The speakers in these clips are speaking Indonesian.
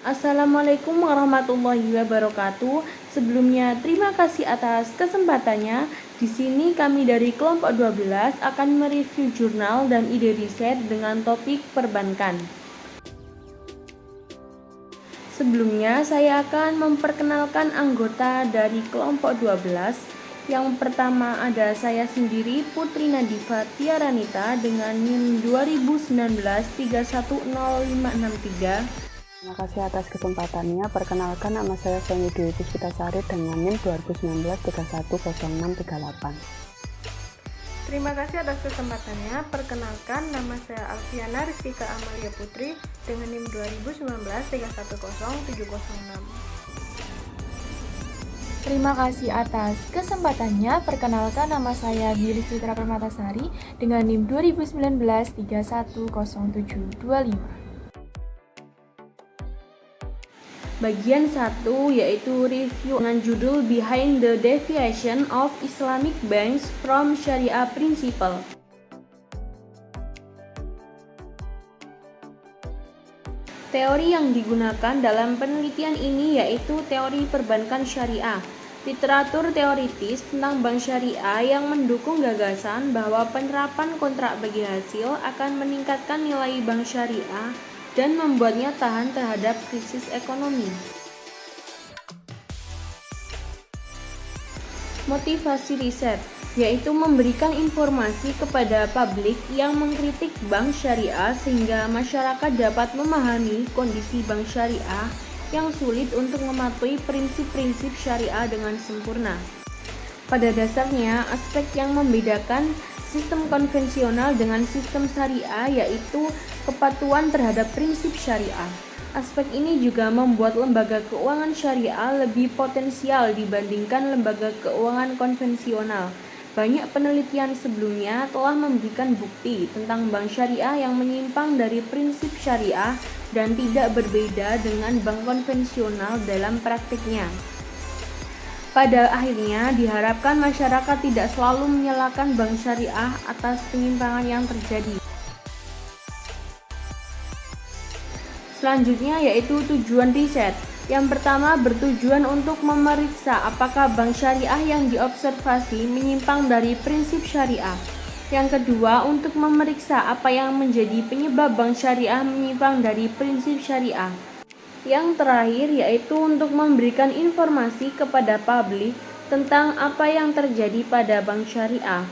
Assalamualaikum warahmatullahi wabarakatuh. Sebelumnya, terima kasih atas kesempatannya. Di sini kami dari kelompok 12 akan mereview jurnal dan ide riset dengan topik perbankan. Sebelumnya, saya akan memperkenalkan anggota dari kelompok 12. Yang pertama ada saya sendiri, Putri Nadifa Tiaranita dengan NIM 2019 310563. Terima kasih atas kesempatannya. Perkenalkan, nama saya Feni Dwi Puspitasari dengan NIM 2019 310638. Terima kasih atas kesempatannya. Perkenalkan, nama saya Alfiana Rizkika Amalia Putri dengan NIM 2019 310706. Terima kasih atas kesempatannya. Perkenalkan, nama saya Gilis Citra Permatasari dengan NIM 2019 310725. Bagian 1 yaitu review dengan judul Behind the Deviation of Islamic Banks from Sharia Principle. Teori yang digunakan dalam penelitian ini yaitu teori perbankan syariah. Literatur teoritis tentang bank syariah yang mendukung gagasan bahwa penerapan kontrak bagi hasil akan meningkatkan nilai bank syariah dan membuatnya tahan terhadap krisis ekonomi. Motivasi riset yaitu memberikan informasi kepada publik yang mengkritik bank syariah sehingga masyarakat dapat memahami kondisi bank syariah yang sulit untuk mematuhi prinsip-prinsip syariah dengan sempurna. Pada dasarnya, aspek yang membedakan sistem konvensional dengan sistem syariah yaitu kepatuhan terhadap prinsip syariah. Aspek ini juga membuat lembaga keuangan syariah lebih potensial dibandingkan lembaga keuangan konvensional. Banyak penelitian sebelumnya telah memberikan bukti tentang bank syariah yang menyimpang dari prinsip syariah dan tidak berbeda dengan bank konvensional dalam praktiknya. Pada akhirnya, diharapkan masyarakat tidak selalu menyalahkan bank syariah atas penyimpangan yang terjadi. Selanjutnya yaitu tujuan riset. Yang pertama bertujuan untuk memeriksa apakah bank syariah yang diobservasi menyimpang dari prinsip syariah. Yang kedua untuk memeriksa apa yang menjadi penyebab bank syariah menyimpang dari prinsip syariah. Yang terakhir yaitu untuk memberikan informasi kepada publik tentang apa yang terjadi pada bank syariah.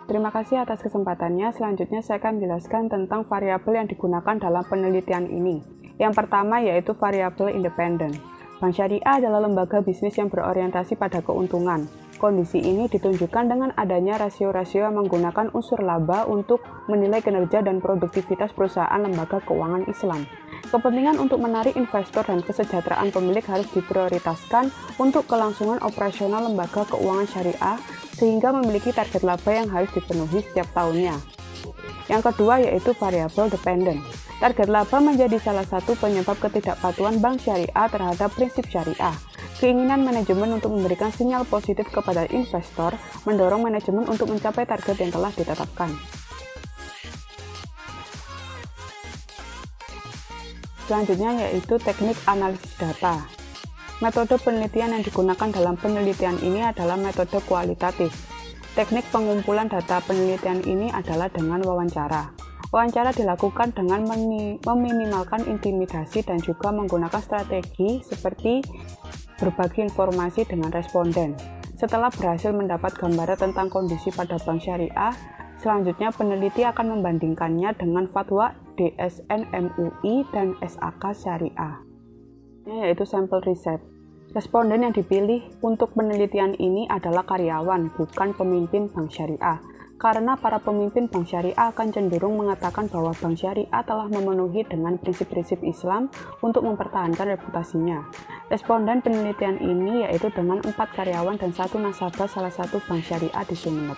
Terima kasih atas kesempatannya. Selanjutnya saya akan menjelaskan tentang variabel yang digunakan dalam penelitian ini. Yang pertama yaitu variabel independen. Bank syariah adalah lembaga bisnis yang berorientasi pada keuntungan. Kondisi ini ditunjukkan dengan adanya rasio-rasio yang menggunakan unsur laba untuk menilai kinerja dan produktivitas perusahaan lembaga keuangan Islam. Kepentingan untuk menarik investor dan kesejahteraan pemilik harus diprioritaskan untuk kelangsungan operasional lembaga keuangan syariah sehingga memiliki target laba yang harus dipenuhi setiap tahunnya. Yang kedua yaitu variabel dependen. Target laba menjadi salah satu penyebab ketidakpatuhan bank syariah terhadap prinsip syariah. Keinginan manajemen untuk memberikan sinyal positif kepada investor mendorong manajemen untuk mencapai target yang telah ditetapkan. Selanjutnya yaitu teknik analisis data. Metode penelitian yang digunakan dalam penelitian ini adalah metode kualitatif. Teknik pengumpulan data penelitian ini adalah dengan wawancara. Wawancara dilakukan dengan meminimalkan intimidasi dan juga menggunakan strategi seperti berbagi informasi dengan responden. Setelah berhasil mendapat gambaran tentang kondisi pada bank syariah, selanjutnya peneliti akan membandingkannya dengan fatwa DSN MUI dan SAK Syariah, yaitu sampel riset. Responden yang dipilih untuk penelitian ini adalah karyawan, bukan pemimpin bank syariah. Karena para pemimpin bank syariah akan cenderung mengatakan bahwa bank syariah telah memenuhi dengan prinsip-prinsip Islam untuk mempertahankan reputasinya. Responden penelitian ini yaitu dengan 4 karyawan dan 1 nasabah salah satu bank syariah di Sumeneb.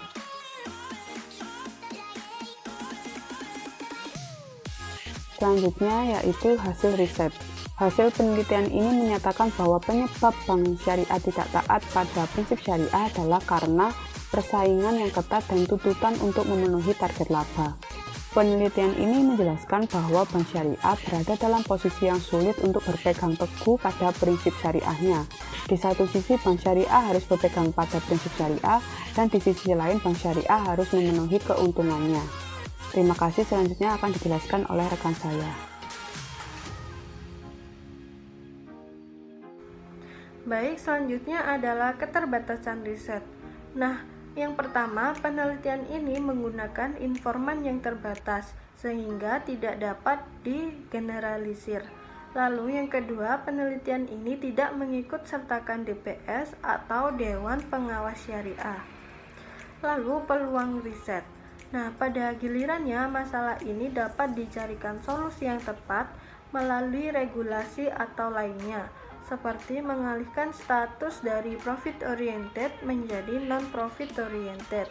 Selanjutnya yaitu hasil riset. Hasil penelitian ini menyatakan bahwa penyebab bank syariah tidak taat pada prinsip syariah adalah karena persaingan yang ketat dan tuntutan untuk memenuhi target laba. Penelitian ini menjelaskan bahwa bank syariah berada dalam posisi yang sulit untuk berpegang teguh pada prinsip syariahnya. Di satu sisi, bank syariah harus berpegang pada prinsip syariah, dan di sisi lain, bank syariah harus memenuhi keuntungannya. Terima kasih, selanjutnya akan dijelaskan oleh rekan saya. Baik, selanjutnya adalah keterbatasan riset. Nah, yang pertama, penelitian ini menggunakan informan yang terbatas, sehingga tidak dapat digeneralisir. Lalu yang kedua, penelitian ini tidak mengikut sertakan DPS atau Dewan Pengawas Syariah. Lalu peluang riset. Nah, pada gilirannya masalah ini dapat dicarikan solusi yang tepat melalui regulasi atau lainnya, seperti mengalihkan status dari profit oriented menjadi non-profit oriented.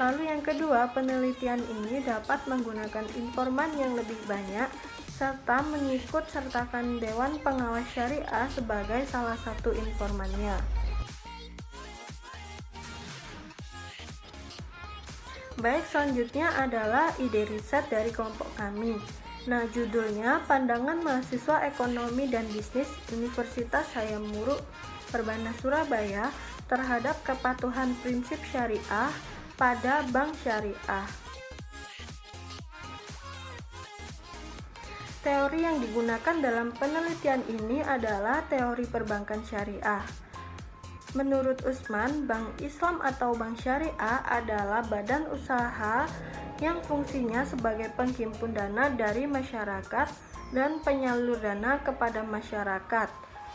Lalu yang kedua, penelitian ini dapat menggunakan informan yang lebih banyak serta mengikut sertakan Dewan Pengawas Syariah sebagai salah satu informannya. Baik, selanjutnya adalah ide riset dari kelompok kami. Nah, judulnya Pandangan Mahasiswa Ekonomi dan Bisnis Universitas Hayam Wuruk Perbana Surabaya terhadap kepatuhan prinsip syariah pada bank syariah. Teori yang digunakan dalam penelitian ini adalah teori perbankan syariah. Menurut Usman, bank Islam atau bank syariah adalah badan usaha yang fungsinya sebagai penghimpun dana dari masyarakat dan penyalur dana kepada masyarakat,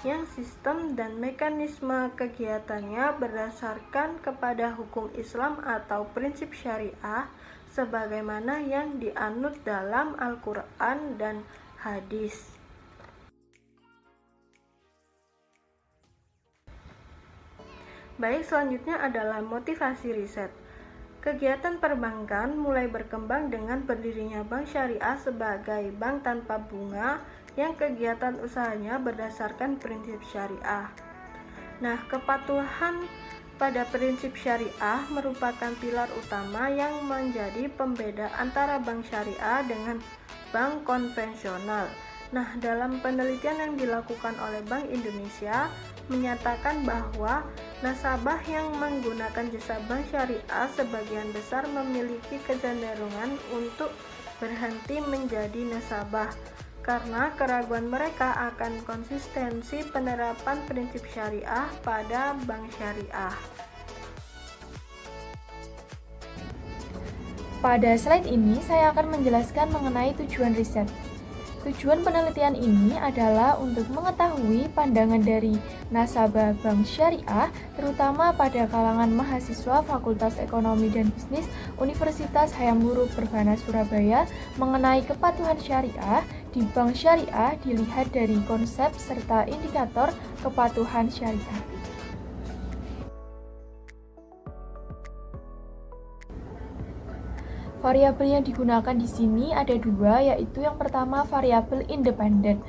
yang sistem dan mekanisme kegiatannya berdasarkan kepada hukum Islam atau prinsip syariah sebagaimana yang dianut dalam Al-Quran dan hadis. Baik, selanjutnya adalah motivasi riset. Kegiatan perbankan mulai berkembang dengan berdirinya bank syariah sebagai bank tanpa bunga yang kegiatan usahanya berdasarkan prinsip syariah. Nah, kepatuhan pada prinsip syariah merupakan pilar utama yang menjadi pembeda antara bank syariah dengan bank konvensional. Nah, dalam penelitian yang dilakukan oleh Bank Indonesia menyatakan bahwa nasabah yang menggunakan jasa bank syariah sebagian besar memiliki kecenderungan untuk berhenti menjadi nasabah karena keraguan mereka akan konsistensi penerapan prinsip syariah pada bank syariah. Pada slide ini saya akan menjelaskan mengenai tujuan riset. Tujuan penelitian ini adalah untuk mengetahui pandangan dari nasabah bank syariah, terutama pada kalangan mahasiswa Fakultas Ekonomi dan Bisnis Universitas Hayam Wuruk Perbana Surabaya mengenai kepatuhan syariah di bank syariah dilihat dari konsep serta indikator kepatuhan syariah. Variabel yang digunakan di sini ada dua, yaitu yang pertama variabel independen.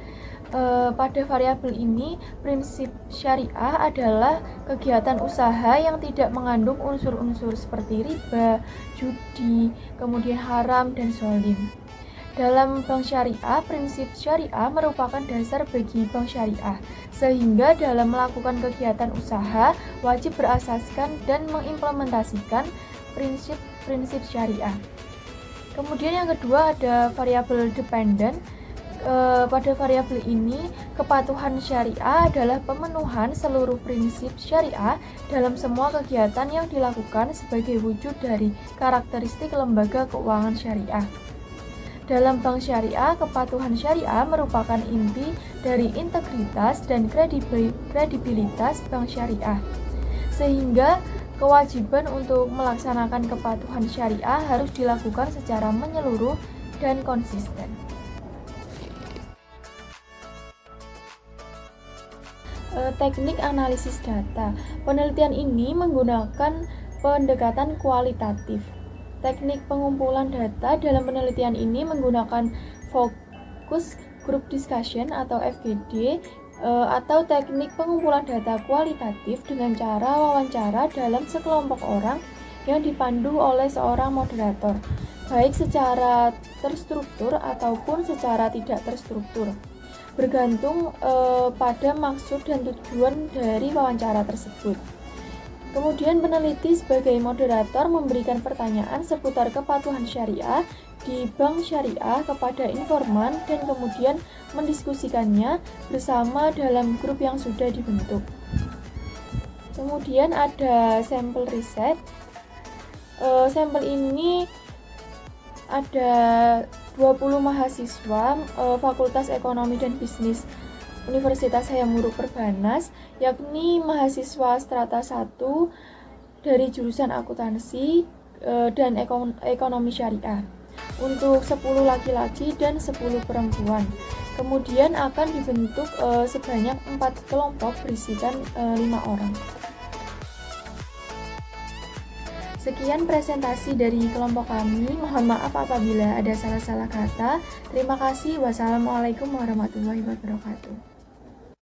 Pada variabel ini, prinsip syariah adalah kegiatan usaha yang tidak mengandung unsur-unsur seperti riba, judi, kemudian haram, dan zolim. Dalam bank syariah, prinsip syariah merupakan dasar bagi bank syariah, sehingga dalam melakukan kegiatan usaha wajib berasaskan dan mengimplementasikan prinsip syariah. Kemudian yang kedua ada variabel dependen. Pada variabel ini, kepatuhan syariah adalah pemenuhan seluruh prinsip syariah dalam semua kegiatan yang dilakukan sebagai wujud dari karakteristik lembaga keuangan syariah. Dalam bank syariah, kepatuhan syariah merupakan inti dari integritas dan kredibilitas bank syariah, sehingga kewajiban untuk melaksanakan kepatuhan syariah harus dilakukan secara menyeluruh dan konsisten. Teknik analisis data. Penelitian ini menggunakan pendekatan kualitatif. Teknik pengumpulan data dalam penelitian ini menggunakan focus group discussion atau FGD atau teknik pengumpulan data kualitatif dengan cara wawancara dalam sekelompok orang yang dipandu oleh seorang moderator, baik secara terstruktur ataupun secara tidak terstruktur, bergantung pada maksud dan tujuan dari wawancara tersebut. Kemudian peneliti sebagai moderator memberikan pertanyaan seputar kepatuhan syariah di bank syariah kepada informan dan kemudian mendiskusikannya bersama dalam grup yang sudah dibentuk. Kemudian ada sampel riset. Sampel ini ada 20 mahasiswa Fakultas Ekonomi dan Bisnis Universitas Hayam Wuruk Perbanas, yakni mahasiswa strata 1 dari jurusan akuntansi dan ekonomi syariah untuk 10 laki-laki dan 10 perempuan. Kemudian akan dibentuk sebanyak 4 kelompok berisikan 5 orang. Sekian presentasi dari kelompok kami. Mohon maaf apabila ada salah-salah kata. Terima kasih. Wassalamualaikum warahmatullahi wabarakatuh.